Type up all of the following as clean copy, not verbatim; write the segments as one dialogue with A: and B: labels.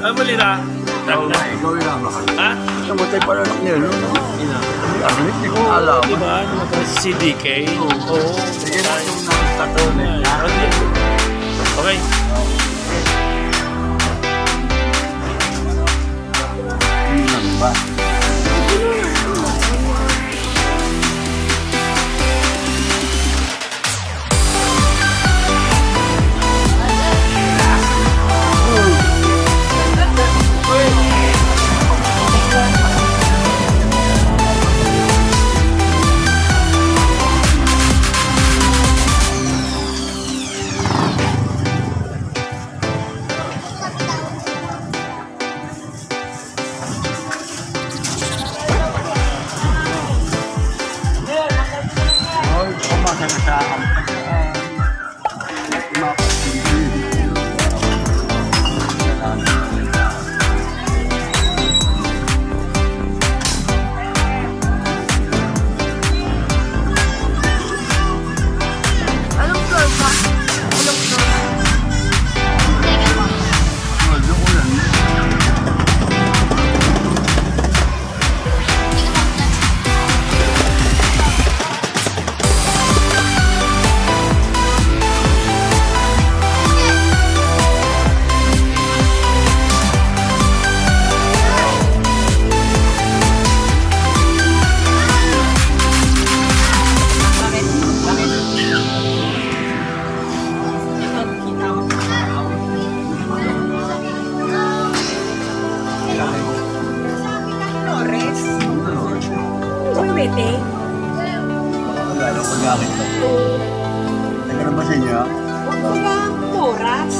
A: Ano mo lira?
B: Ikaw yung naman.
A: Ha?
B: Namatay pa anak niya, no?
A: Ina.
B: Hindi ko alam.
A: Diba? Namatay si CDK. Oo.
B: Sige na yung nakataon eh.
A: Okay.
B: Yun ba? Teka na ba sa inyo?
C: Huwag na, oras.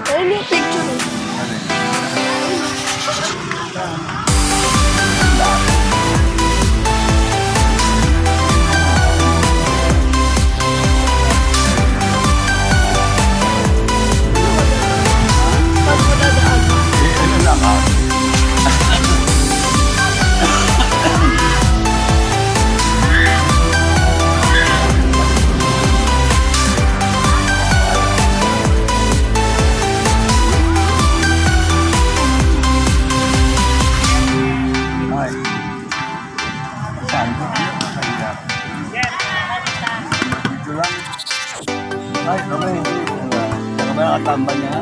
C: Ano yung picture?
B: Ay, kami. Kami ang katamba niya.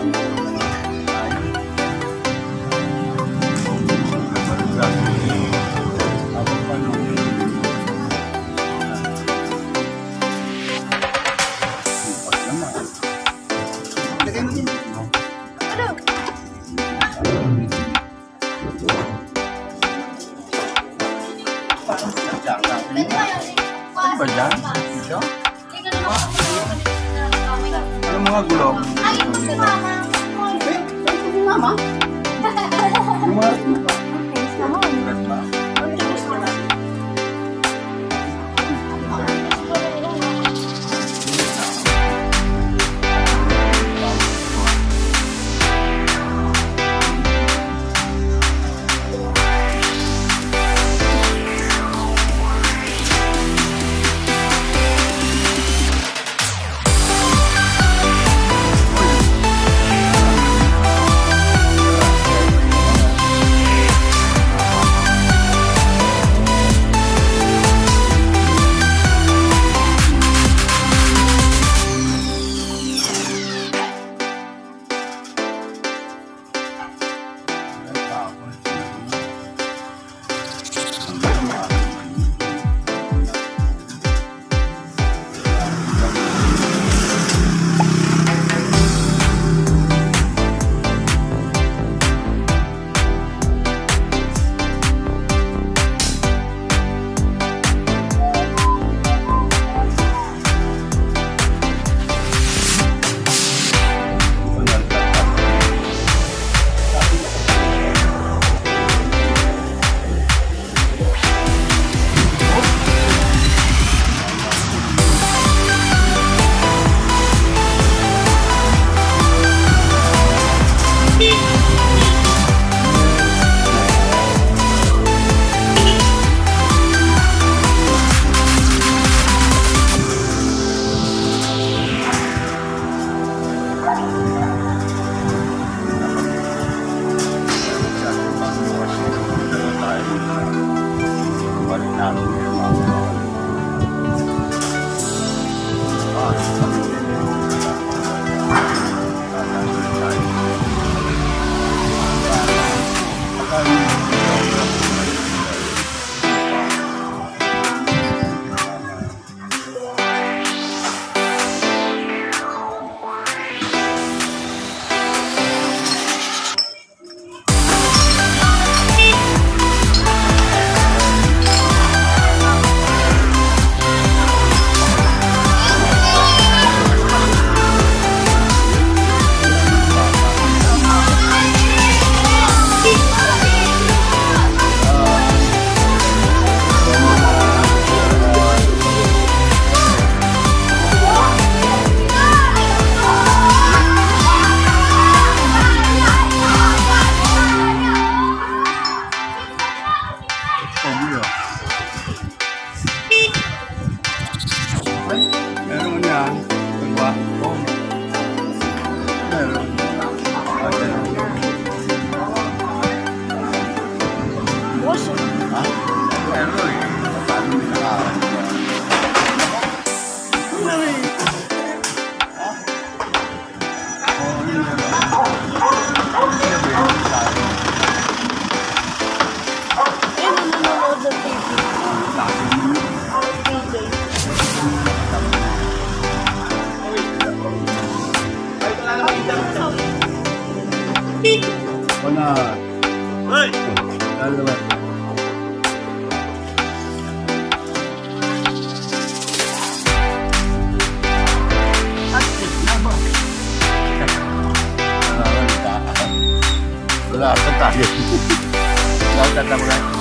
B: Ano ba dyan? Ito? Ano mga gulong?
C: Ay, si Mama. Si Mama?
B: Yung mga gulong.
C: Thanks naman.
B: lang. Pagwa. Oh. Meron.
C: Boss,
B: Ha? Meron eh. Paano may nakakaan?
C: ayun ang nanonood ng TV. PJ.
B: Wala.
A: Hoy!
B: Dalawa. Wala, saan tayo? Wala, tatama na.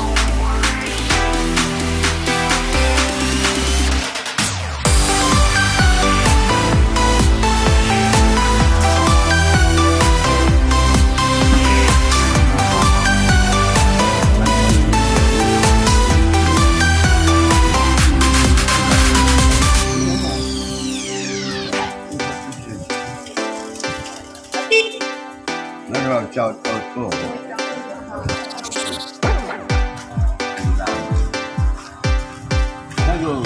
B: Shout out ko. Hello.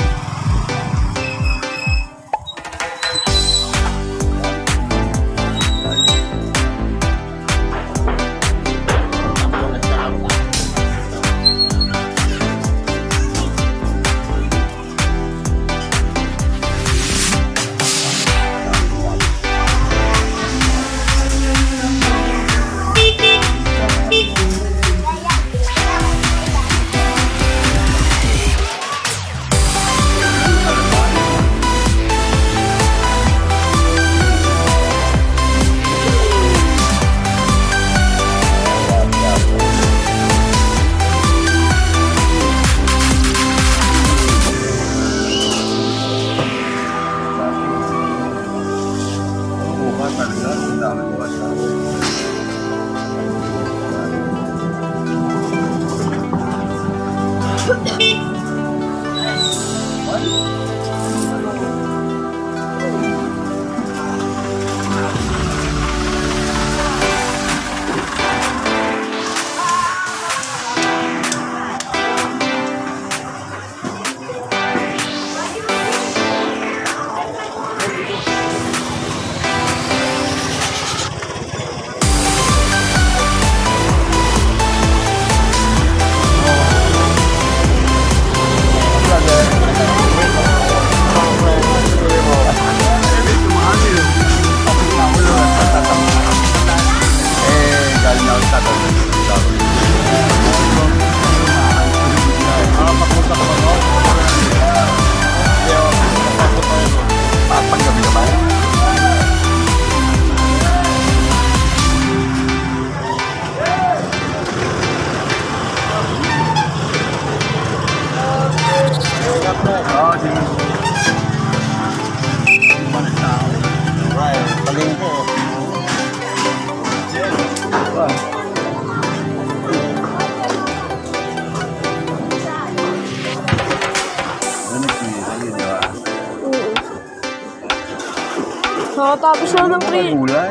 C: Nakatapos lang ng training.
B: Gulay?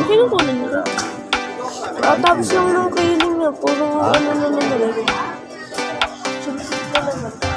C: Sino ko na nila? Nakatapos lang ng training niya. Puro ano na naman. Sulit ka naman.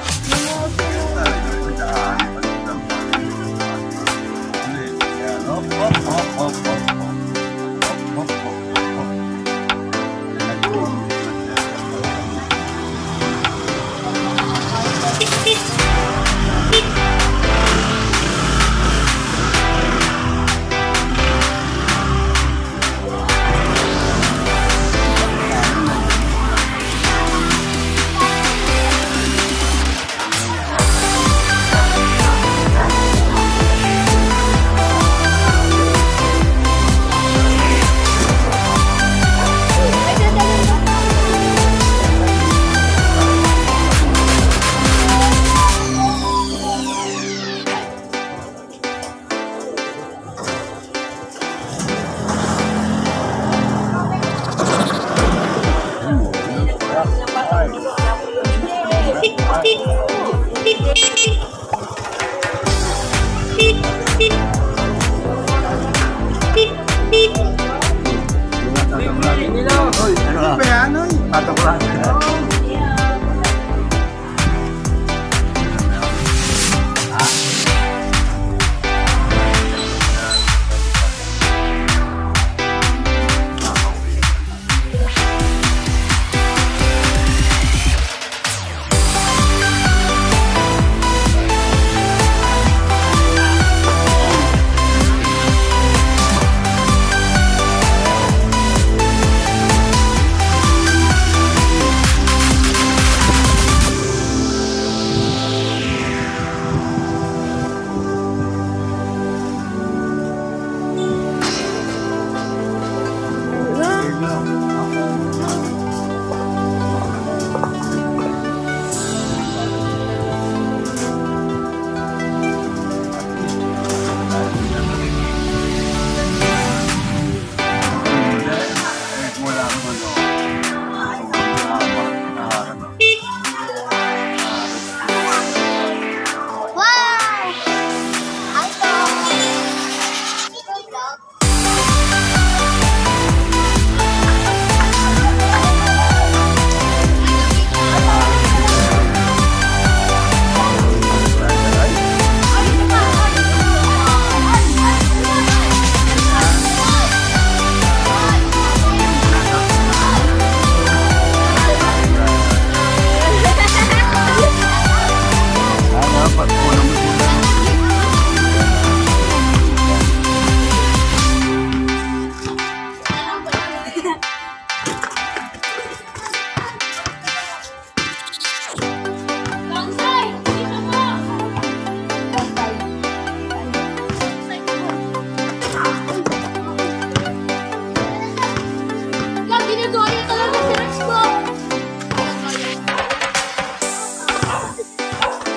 B: Joke lang.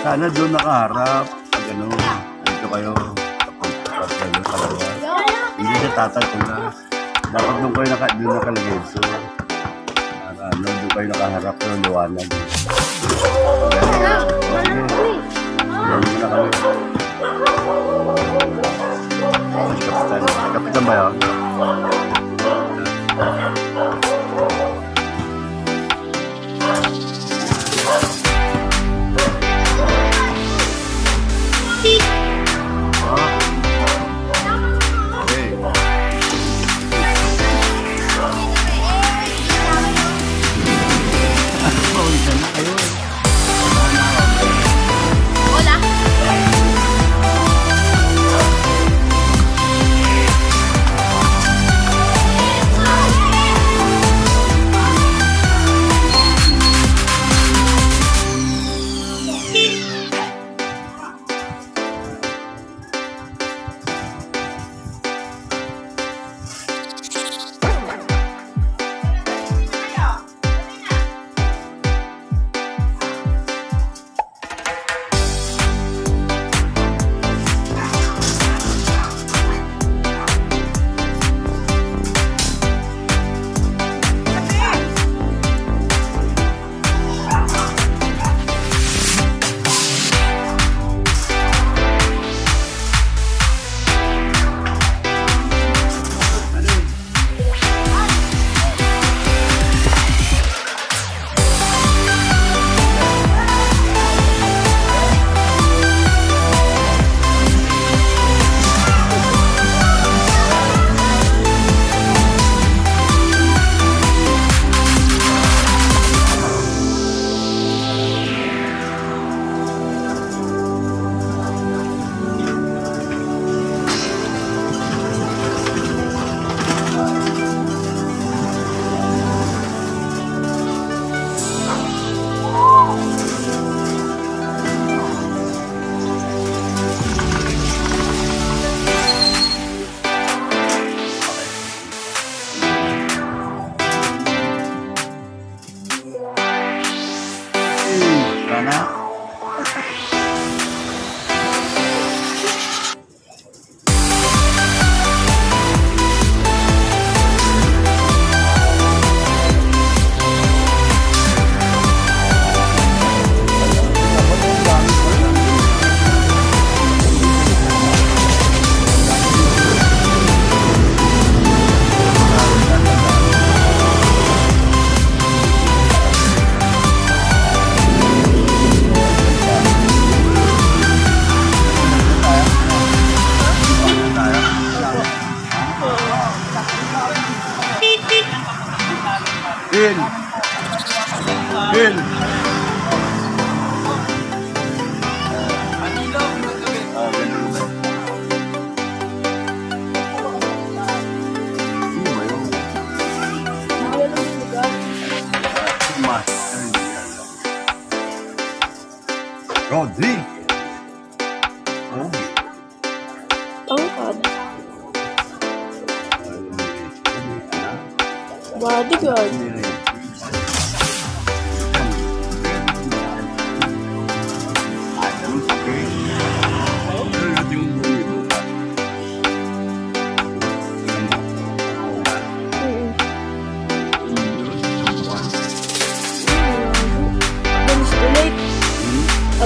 B: Sana doon nakaharap. Pag ano, dito kayo. Pag ano, kalawa. Hindi siya tatagpunan. Dapat doon kayo nakalagay. So, ano, doon kayo nakaharap ng liwanag. Yan na kami. Kapitan ba yun?
C: Bodyguard.
B: Hindi rin.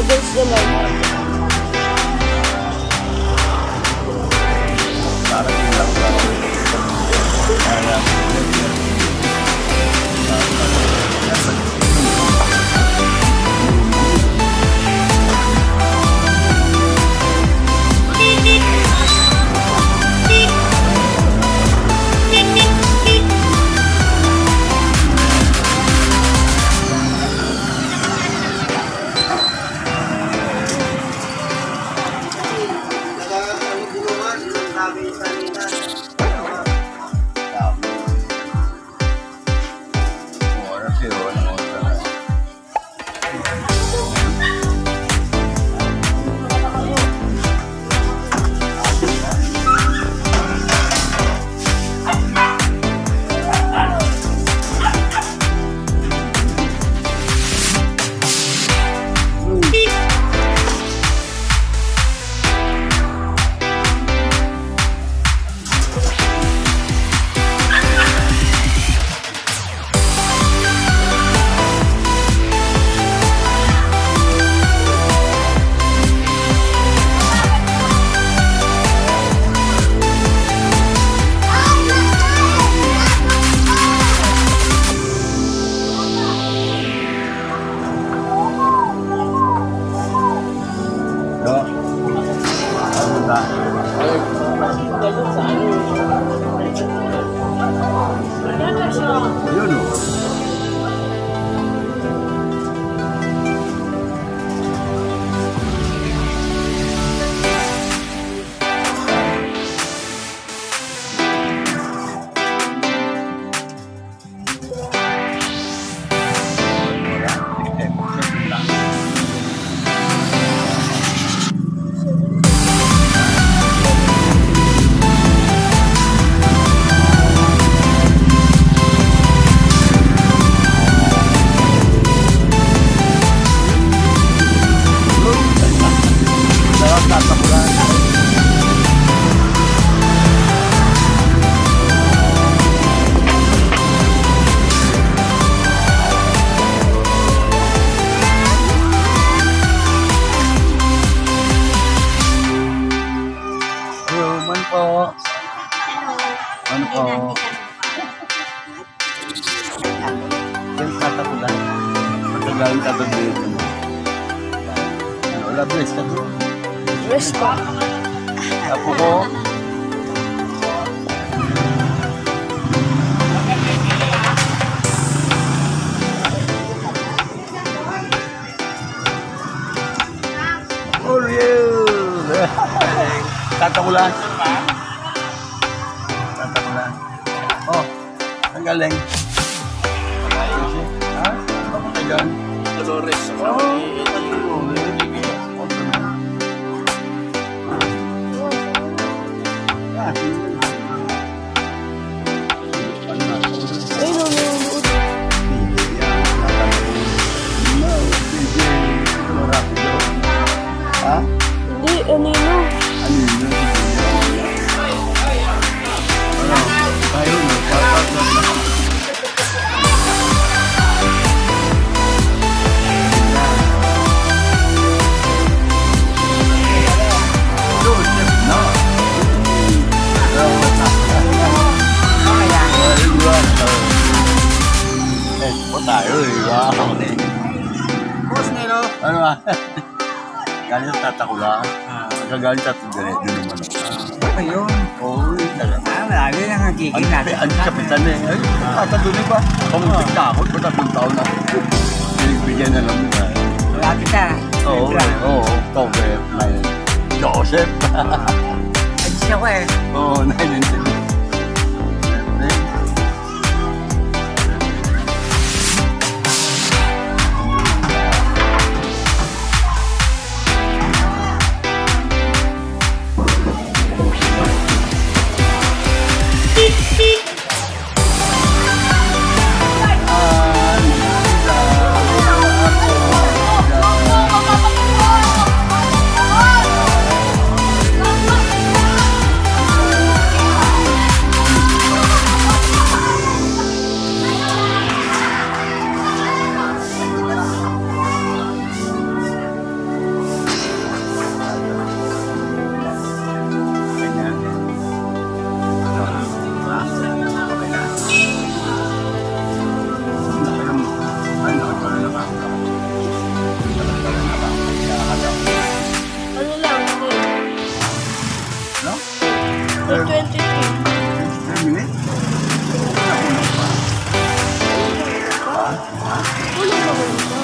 C: Against the light. Yun o. Ano po? Yung tatakulan. Matagaling tatagulan. Wala, bless ka doon. Bless pa.
B: Apo ko. Oriel! Tatakulan. Tatakulan. Oh, ang galing. Ha? Papunta dyan?
A: Dolores.
B: Oo.
C: Hindi, anino.
B: Tayo eh, wow.
A: Boss Nero.
B: Ano ba? Galing sa tatakula. Kagaling sa diretso naman ako.
D: Ano yun?
B: Oo, talaga.
D: Lagi nang nagiging natin.
B: Ang kapitan eh. Ay, tatatuloy pa. Pamuntik na ako, patatong taon na. Bigyan na lang nila.
D: Wala kita.
B: Oo, October 9. Joseph.
D: Adis ako eh.
B: Oo, 9.
C: May 23.
B: 10 minutes?
C: Wala naman ito.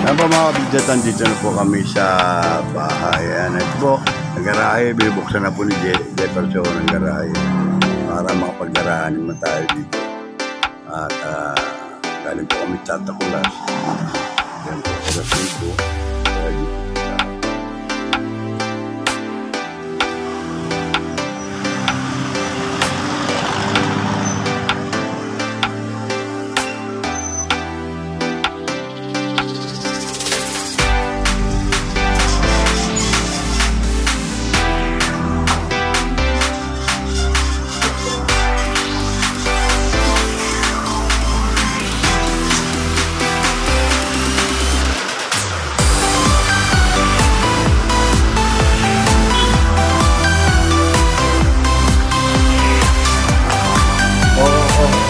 B: Ayan po mga kabidatan, dito na po kami sa bahay. Ayan, ito po, ang garahe, binubuksan na po ni Jefferson ng garahe para makapag-garahan naman tayo dito. At galing po kami Santa Claus. Ayan po, oras dito. Kaya dito.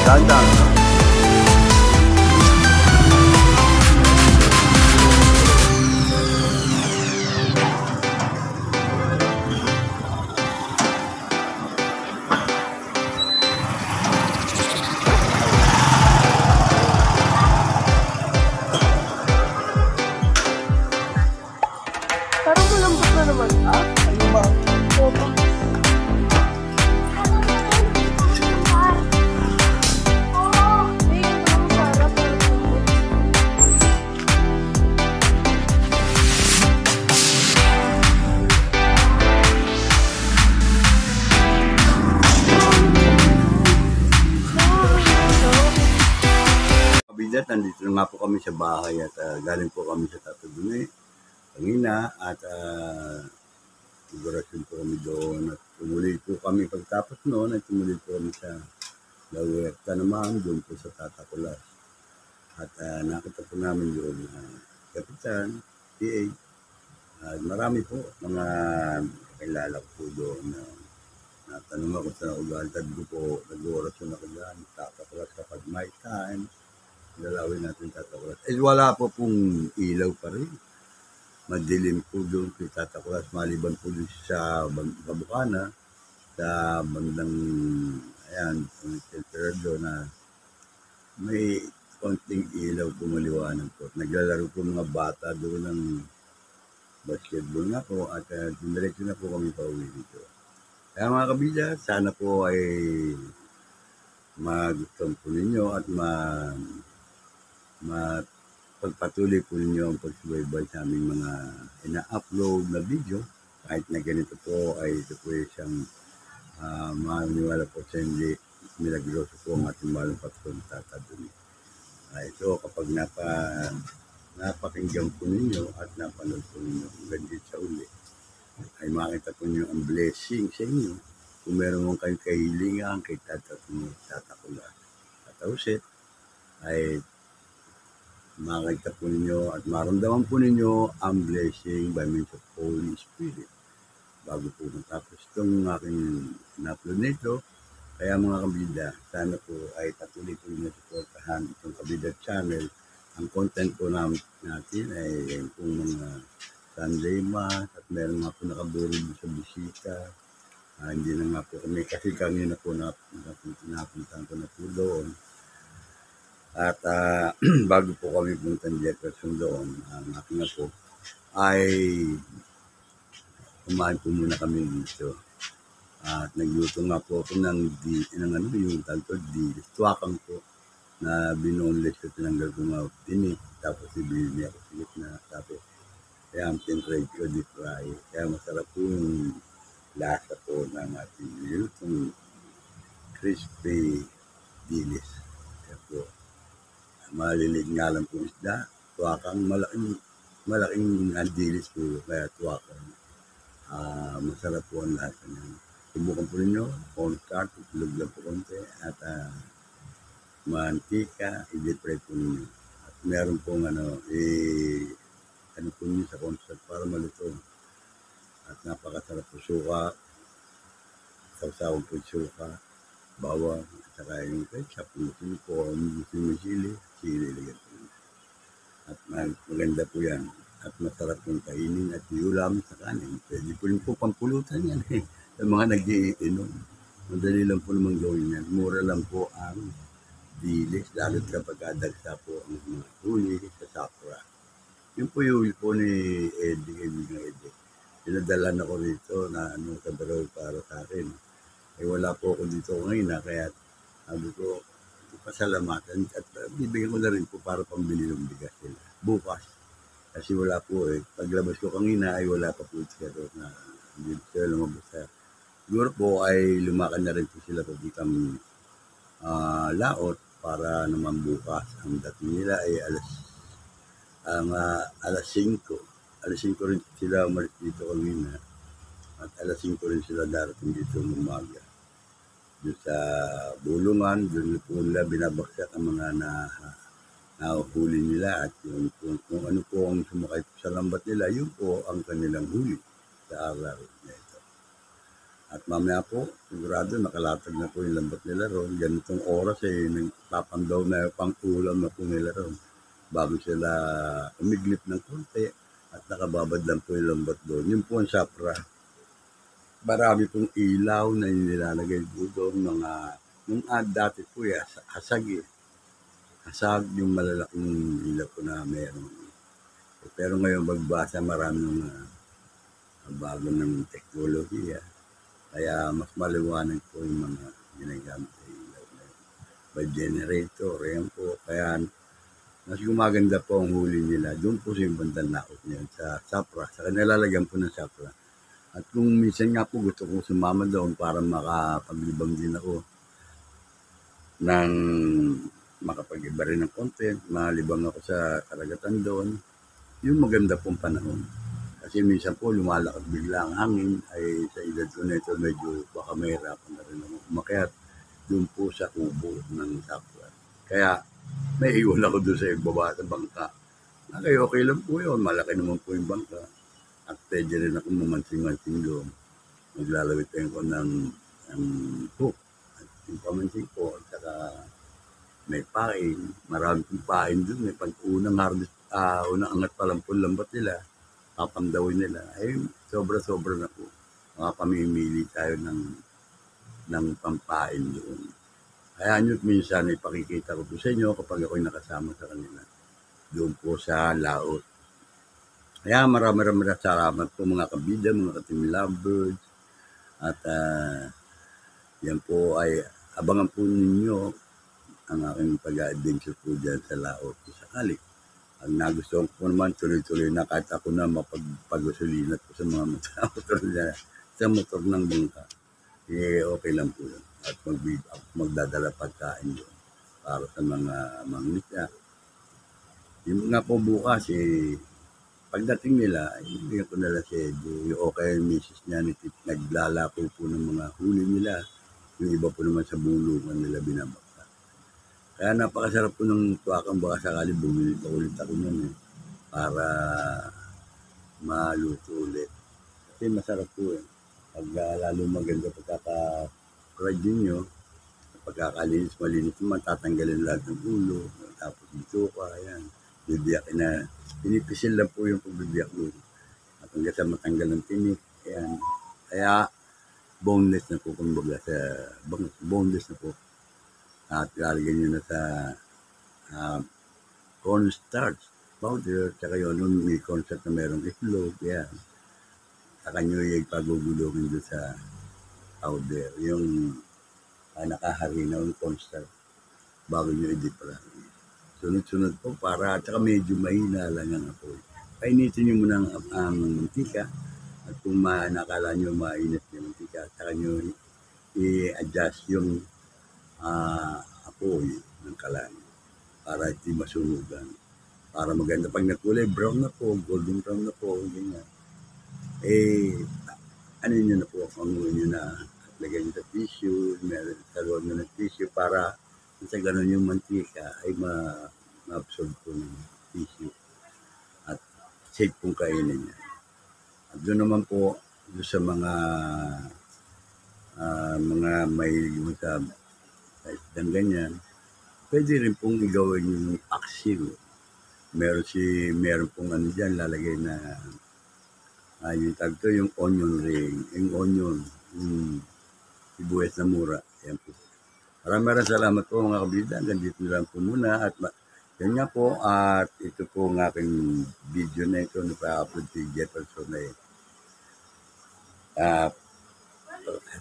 B: Dahan-dahan.
C: Parang malambot na naman.
B: Ano ba?
C: Opo.
B: Kabidat, nandito na nga po kami sa bahay at galing po kami sa Tato Dune kanina at nagorasyon po kami doon at tumuloy po kami pagtapos noon at tumuloy po kami sa Lawerta naman doon po sa Tata Kulas at nakita po namin doon Kapitan, PA at marami po mga kilala ko po doon na natanong ako sa ugaltad ko po nag-orasyon ako dyan Tata Kulas kapag my time lalawin natin Tata Kulas. Eh wala po pong ilaw pa rin. Madilim po doon kay Tata Kulas. Maliban po doon sa Kabukana. Sa bandang, ayan, doon na may konting ilaw po maliwanag po. Naglalaro po mga bata doon ng basketball na po at diretso na po kami pauwi dito. Kaya mga kabila, sana po ay magustuhan po ninyo at pagpatuloy po ninyo ang pagsubaybay sa aming mga ina-upload na video. Kahit na ganito po ay ito po isang maniwala po sa hindi milagroso po ang ating malang Patrong Tata Dune. Ito kapag napakinggan po ninyo at napanood po ninyo hanggang dito sa uli ay makita po ninyo ang blessing sa inyo kung meron mong kayong kahilingan kay Tata Kulas. Tatausit ay makita po ninyo at maramdaman po ninyo ang blessing by means of Holy Spirit bago po matapos itong aking na-upload nito. Kaya mga kabida, sana po ay patuloy po ninyo supportahan itong Kabida Channel. Ang content po natin ay yung mga Sunday Mass at meron nga po nakaburog sa bisita. Hindi na nga po kami kasi kanina po napuntahan ko na po doon. At bago po kami punta ng Jefferson doon, ang aking ako, ay kumain po muna kami dito. At nagluto nga po ako ng yung talto, tuwakang po. na binoneless ko, tinanggal ko mga tinik, tapos ibili niya ako sa gitna, tapos kaya ang tinrade ko deep fry. Kaya masarap po yung lasa po ng ating nilutong crispy dilis. Kaya po, malilig nga lang po isda, tuwakang malaking dilis po, kaya tuwakang. Masarap po ang lasa niya. Subukan po ninyo, cornstarch, itlog lang po konti, at mantika, i-deep fry po ninyo. At meron pong ano po ninyo sa cornstarch para maluto. At napakasarap po suka, sawsawan po suka, bawang, at saka yung ketchup, yung po, yung sili, ligyan po ninyo. At maganda po yan. At masarap yung kainin at yulam sa kanin. Pwede po rin po pampulutan yan eh. Sa mga nag-iinom. Madali lang po naman gawin yan. Mura lang po ang dilis. Lalo kapag adagsa po ang mga huli sa Safra. Yun po yung huli po ni Eddie, kaibigan Eddie. Pinadala na ko rito na kadraw para sa akin. Wala po ako dito ngayon kaya sabi ko, pasalamatan at bibigyan ko na rin po para pambili ng bigas nila. Bukas. Kasi wala po Paglabas ko kanina ay wala pa po sila na hindi sila lumabas. Siguro po ay lumakad na rin po sila papuntang laot para naman bukas. Ang dating nila ay alas 5. Alas 5 rin sila umalis dito kanina. At alas 5 rin sila darating dito ng umaga. Doon sa Bulungan, doon po nila binabaksak ang mga nahuli nila. At yun, kung ano po ang sumakay sa lambat nila, yun po ang kanilang huli sa araw na ito. At mamaya po, sigurado nakalatag na po yung lambat nila ron. Ganitong oras nagpapandaw na pang-ulam na po nila ron. Bago sila umiglip ng konti at nakababad lang po yung lambat doon. Yun po ang Safra. Marami pong ilaw na nilalagay po doon. Nung dati po hasag Hasag yung malalaking ilaw po na meron. Pero ngayon magbasa marami ng bago ng teknolohiya. Kaya mas maliwanag po yung mga ginagamit sa ilaw na yun. By generator, yan po. Kaya mas gumaganda po ang huli nila. Doon po sa yung bandang laot niyan sa Safra. Sa nilalagyan po ng Safra. At kung minsan nga po gusto kong sumama doon para makapaglibang din ako ng makapag-iba rin ng content, malibang ako sa karagatan doon, yung maganda pong panahon. Kasi minsan po lumalakad bigla ang hangin, ay sa edad ko na ito medyo baka mahirapan na rin ako umakyat doon po sa kubo ng Safra. Kaya may iwan ako doon sa ibaba sa bangka. Okay lang po yun, malaki naman po yung bangka. At pwede rin ako mamansing-mansing doon. Maglalawit ko ng hook. At yung pamansing ko, at saka may pain. Marami pong pain doon. May pag-unang harvest, unang angat pa lang po lambat nila. Papandawin nila. Ay, sobra-sobra na po. Makapamimili tayo ng pampain doon. Kaya nyo minsan ipakikita ko po sa inyo kapag ako'y nakasama sa kanila. Doon po sa laot. Kaya marami salamat po mga kabida, mga ka-team lovebirds. At yan po ay abangan po ninyo ang aking pag-adventure po dyan sa laot. Sakali. Ang nagustuhan ko naman, tuloy-tuloy na kahit ako na mapagpagasulinat po sa mga motor niya, sa motor ng bangka. Okay lang po yun. At magdadala pagkain doon para sa mga mangisda. Yung nga po bukas, pagdating nila, ibigyan ko nila si Eddie. Yung okay yung misis niya, naglalako po ng mga huli nila. Yung iba po naman sa bulungan nila binabakta. Kaya napakasarap po ng tuwakang, baka sakali bumili pa ulit ako nun para maluto ulit. Kasi masarap po Pag lalo maganda pagkaka-fried ninyo, pagkakalinis, malinis naman, tatanggalin lahat ng ulo, tapos dito ka, ayan. Bibiyakin na, pinipisil lang po yung pagbibiyak doon. At hanggang sa matanggal ng tinik, ayan. Kaya, boneless na po, kumbaga sa, boneless na po. At lalagyan nyo na sa cornstarch powder, tsaka yun, may cornstarch na merong itlog, ayan. Saka nyo yung pagugulungin doon sa powder, yung nakaharina yung cornstarch. bago nyo i-defry. Sunod-sunod po para at saka medyo mahina lang ang apoy. Painitin nyo muna ang mantika at kung nakala nyo mainit yung mantika, saka nyo i-adjust yung apoy ng kalan para hindi masunugan. Para maganda. Pag nakulay, brown na po, golden brown na po, ganyan. Ano nyo na po, pangunin nyo na at lagyan nyo sa tissue, meron sa loob nyo ng tissue para sa ganun yung mantika ay ma-absorb po ng tissue at safe pong kainin niya. At doon naman po, doon sa mga may sa isdang ganyan, pwede rin pong igawin yung paksiw. Meron pong ano dyan, lalagay na yung tag to, yung onion ring, yung onion, yung sibuyas na mura. Yan po. Maraming salamat po mga kabida. Hanggang dito lang po muna. At yan nga po, at ito po ang aking video na ito na pa-upload si Jefferson na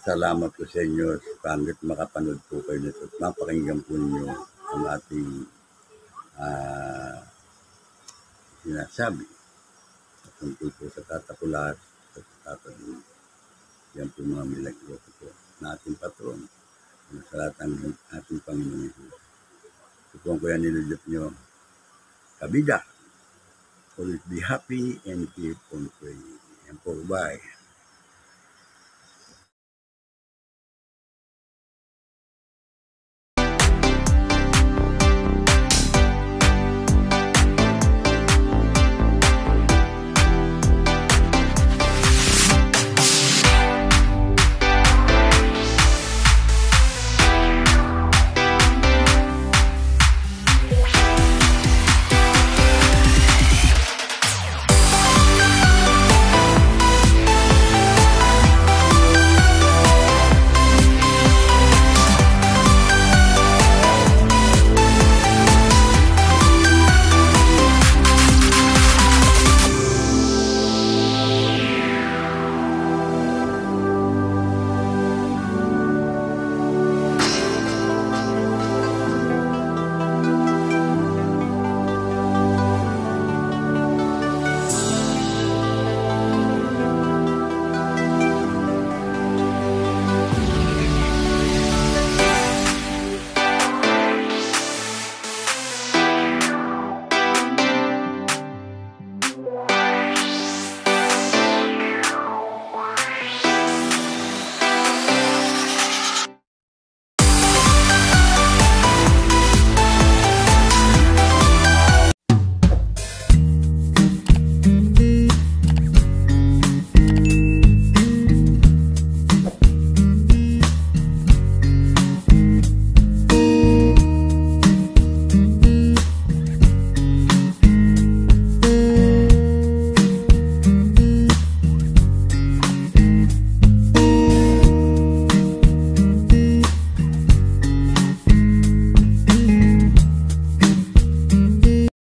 B: salamat po sa inyo. Pangit makapanood po kayo nito. Mapakinggan po ninyo ang ating sinasabi. Tungkol po sa tatakulas at tatagin. Yan po mga milagro po na ating patron. Sa lahat ng ating Panginoon Jesus. Ito po ang kuya nilulot nyo. Kabida. Always be happy and keep on praying. Yan po. Bye.